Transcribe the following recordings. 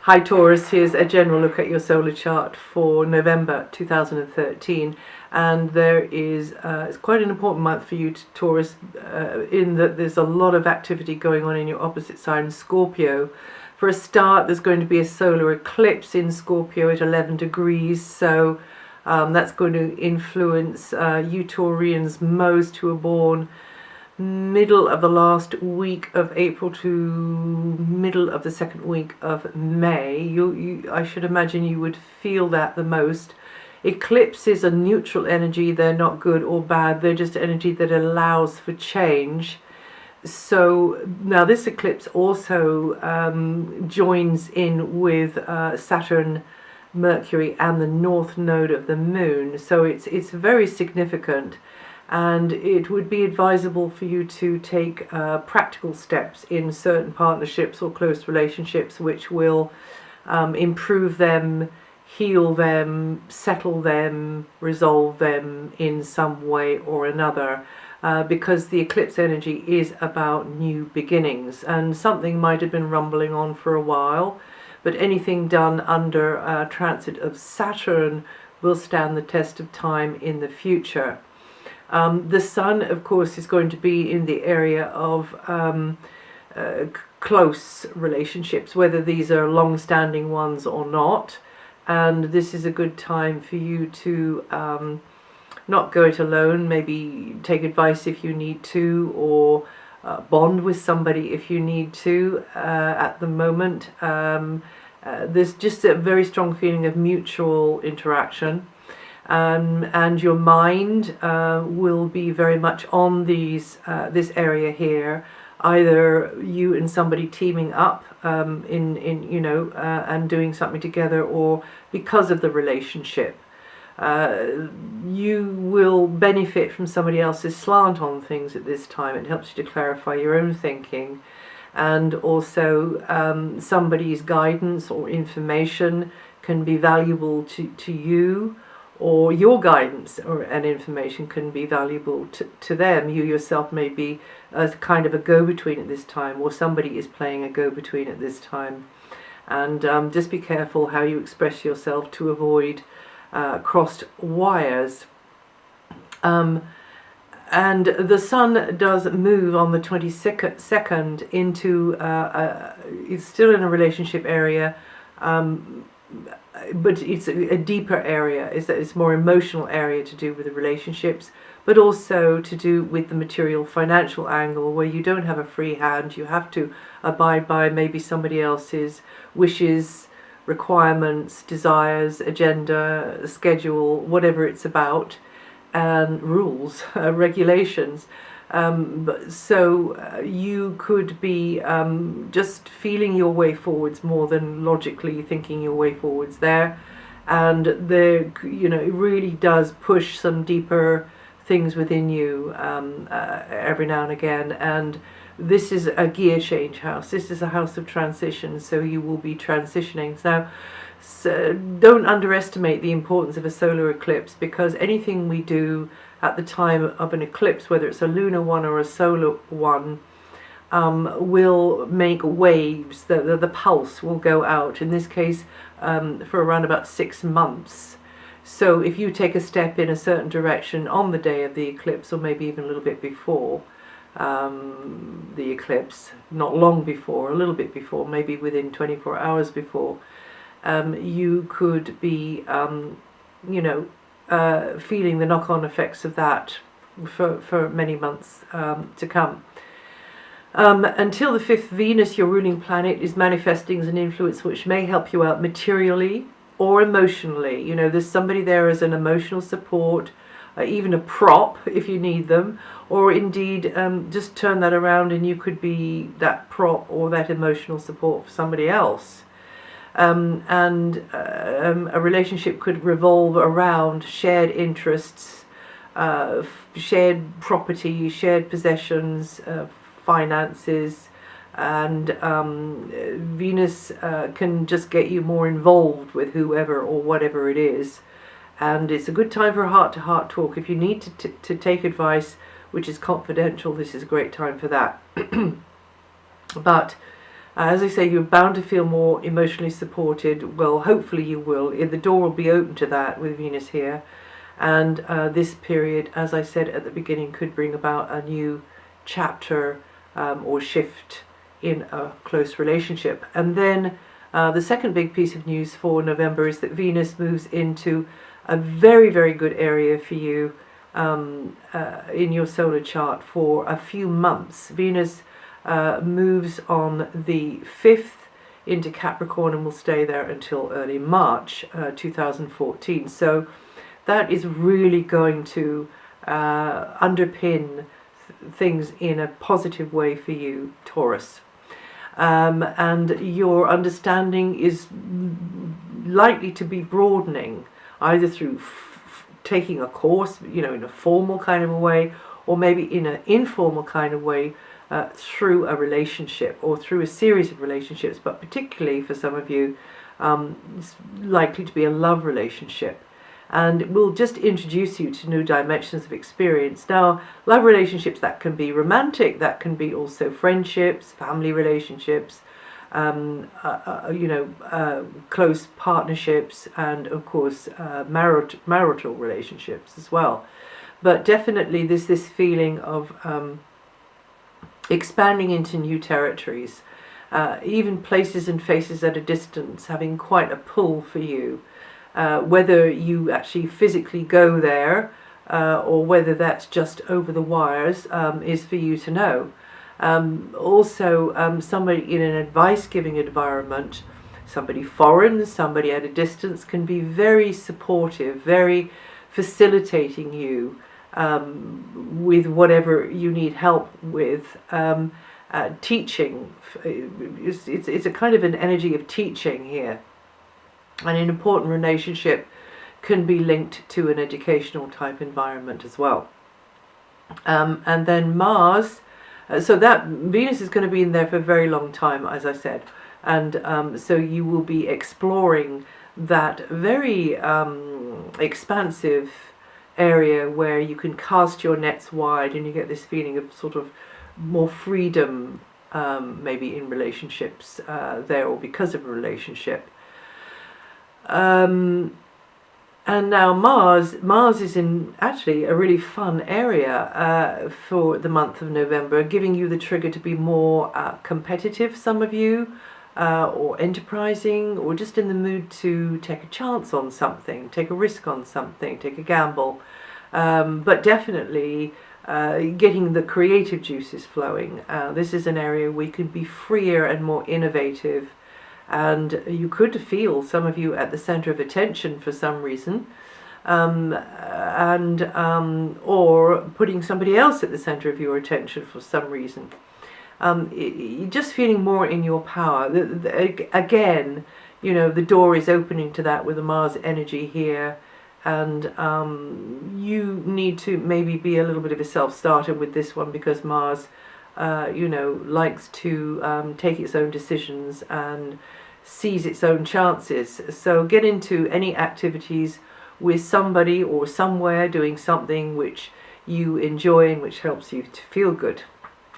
Hi Taurus, here's a general look at your solar chart for November 2013, and there is it's quite an important month for you, Taurus, in that there's a lot of activity going on in your opposite sign, Scorpio. For a start, there's going to be a solar eclipse in Scorpio at 11 degrees, so that's going to influence you Taurians most who are born middle of the last week of April to middle of the second week of May. I should imagine you would feel that the most. Eclipses are neutral energy. They're not good or bad. They're just energy that allows for change. So now this eclipse also joins in with Saturn, Mercury and the north node of the moon. So it's very significant. And it would be advisable for you to take practical steps in certain partnerships or close relationships which will improve them, heal them, settle them, resolve them in some way or another, because the eclipse energy is about new beginnings, and something might have been rumbling on for a while, but anything done under a transit of Saturn will stand the test of time in the future. The sun, of course, is going to be in the area of close relationships, whether these are long-standing ones or not. And this is a good time for you to not go it alone, maybe take advice if you need to, or bond with somebody if you need to at the moment. There's just a very strong feeling of mutual interaction. And your mind will be very much on this area here. Either you and somebody teaming up and doing something together, or because of the relationship, you will benefit from somebody else's slant on things at this time. It helps you to clarify your own thinking, and also somebody's guidance or information can be valuable to you. Or your guidance and information can be valuable to them. You yourself may be as kind of a go-between at this time, or somebody is playing a go-between at this time. And just be careful how you express yourself to avoid crossed wires. And the sun does move on the 22nd into, it's still in a relationship area, but it's a deeper area. It's more emotional area to do with the relationships, but also to do with the material financial angle, where you don't have a free hand. You have to abide by maybe somebody else's wishes, requirements, desires, agenda, schedule, whatever it's about, and rules, regulations. So you could be just feeling your way forwards more than logically thinking your way forwards there, and there, it really does push some deeper things within you every now and again. And this is a gear change house. This is a house of transition, so you will be transitioning. Now, so don't underestimate the importance of a solar eclipse, because anything we do at the time of an eclipse, whether it's a lunar one or a solar one, will make waves. The pulse will go out, in this case for around about 6 months. So if you take a step in a certain direction on the day of the eclipse, or maybe even a little bit before the eclipse, not long before, a little bit before, maybe within 24 hours before, you could be feeling the knock-on effects of that for many months to come. Until the 5th, Venus, your ruling planet, is manifesting as an influence which may help you out materially or emotionally. There's somebody there as an emotional support, even a prop if you need them, or indeed just turn that around and you could be that prop or that emotional support for somebody else. And a relationship could revolve around shared interests, shared property, shared possessions, finances, and Venus can just get you more involved with whoever or whatever it is. And it's a good time for a heart-to-heart talk. If you need to take advice which is confidential, this is a great time for that. But As I say, you're bound to feel more emotionally supported. Well, hopefully you will. The door will be open to that with Venus here. And this period, as I said at the beginning, could bring about a new chapter or shift in a close relationship. And then the second big piece of news for November is that Venus moves into a very, very good area for you in your solar chart for a few months. Venus moves on the 5th into Capricorn and will stay there until early March 2014. So that is really going to underpin things in a positive way for you, Taurus. And your understanding is likely to be broadening, either through taking a course, in a formal kind of a way, or maybe in an informal kind of way, through a relationship or through a series of relationships, but particularly for some of you, it's likely to be a love relationship. And it will just introduce you to new dimensions of experience. Now, love relationships, that can be romantic, that can be also friendships, family relationships, close partnerships, and of course marital relationships as well. But definitely there's this feeling of expanding into new territories, even places and faces at a distance having quite a pull for you. Whether you actually physically go there or whether that's just over the wires is for you to know. Also, somebody in an advice-giving environment, somebody foreign, somebody at a distance, can be very supportive, very facilitating you with whatever you need help with. Teaching, it's a kind of an energy of teaching here. And an important relationship can be linked to an educational type environment as well. And then Mars, so that Venus is going to be in there for a very long time, as I said. And so you will be exploring that very expansive area where you can cast your nets wide and you get this feeling of sort of more freedom, maybe in relationships there or because of a relationship. And now Mars is in actually a really fun area for the month of November, giving you the trigger to be more competitive, some of you, or enterprising, or just in the mood to take a chance on something, take a risk on something, take a gamble, but definitely getting the creative juices flowing. This is an area where you can be freer and more innovative. And you could feel, some of you, at the center of attention for some reason, or putting somebody else at the center of your attention for some reason. You're just feeling more in your power. Again, the door is opening to that with the Mars energy here, and you need to maybe be a little bit of a self-starter with this one, because Mars likes to take its own decisions and sees its own chances. So get into any activities with somebody or somewhere doing something which you enjoy and which helps you to feel good.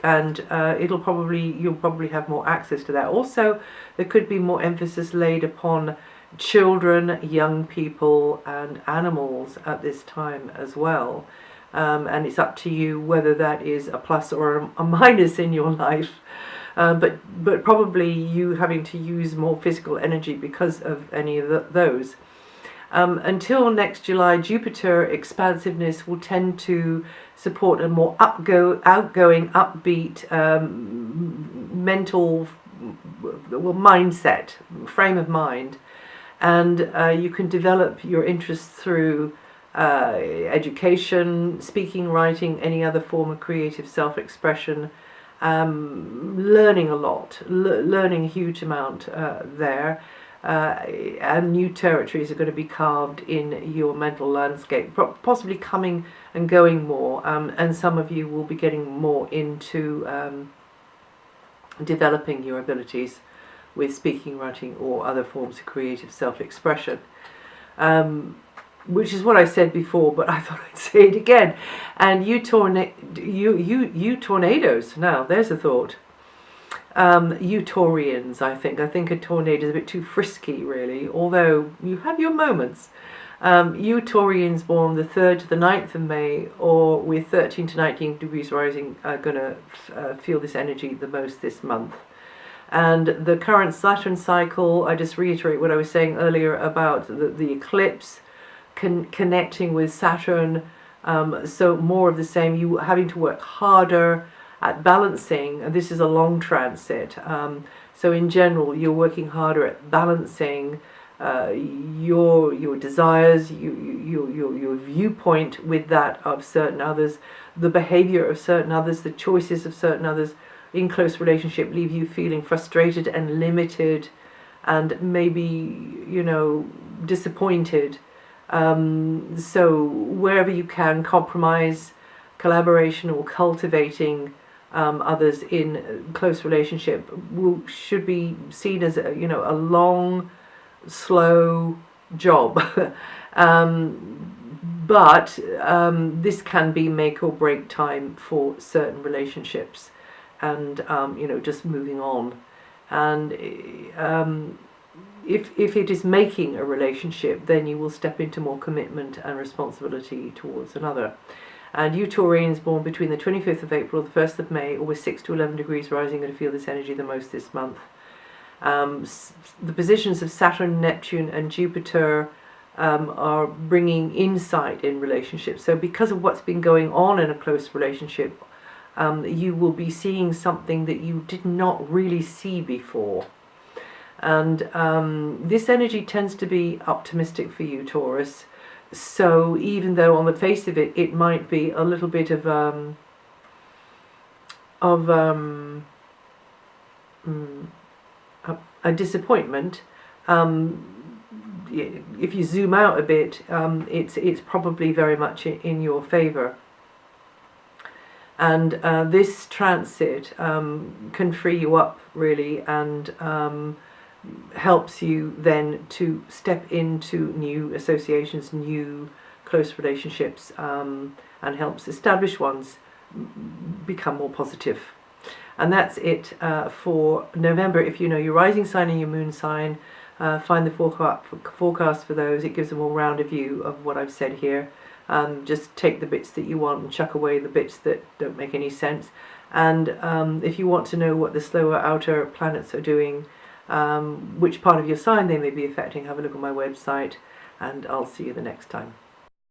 And you'll probably have more access to that. Also, there could be more emphasis laid upon children, young people, and animals at this time as well. And it's up to you whether that is a plus or a minus in your life. But probably you having to use more physical energy because of any of those. Until next July, Jupiter expansiveness will tend to support a more outgoing, upbeat mental mindset, frame of mind. And you can develop your interests through education, speaking, writing, any other form of creative self-expression, learning a lot, learning a huge amount there, and new territories are going to be carved in your mental landscape, possibly coming and going more, and some of you will be getting more into developing your abilities with speaking, writing, or other forms of creative self-expression. Which is what I said before, but I thought I'd say it again. And you tornadoes. Now, there's a thought. You Taurians, I think. I think a tornado is a bit too frisky, really, although you have your moments. You Taurians born the 3rd to the 9th of May, or with 13 to 19 degrees rising, are going to feel this energy the most this month. And the current Saturn cycle, I just reiterate what I was saying earlier about the eclipse connecting with Saturn. So more of the same, you having to work harder at balancing, and this is a long transit. So in general, you're working harder at balancing your desires, your viewpoint with that of certain others, the behavior of certain others, the choices of certain others in close relationship leave you feeling frustrated and limited, and maybe disappointed. So wherever you can, compromise, collaboration, or cultivating others in close relationship should be seen as a long, slow job. But this can be make or break time for certain relationships, and just moving on. And if it is making a relationship, then you will step into more commitment and responsibility towards another. And you Taurians born between the 25th of April and the 1st of May, or with 6 to 11 degrees rising, are going to feel this energy the most this month. The positions of Saturn, Neptune, and Jupiter are bringing insight in relationships. So because of what's been going on in a close relationship, you will be seeing something that you did not really see before. And this energy tends to be optimistic for you, Taurus. So even though on the face of it, it might be a little bit of a disappointment, if you zoom out a bit, it's probably very much in your favor. And this transit can free you up, really, and helps you then to step into new associations, new close relationships, and helps established ones become more positive. And that's it for November. If you know your rising sign and your moon sign, find the forecast for those. It gives a more rounded view of what I've said here. Just take the bits that you want and chuck away the bits that don't make any sense. And if you want to know what the slower outer planets are doing, which part of your sign they may be affecting, have a look on my website, and I'll see you the next time.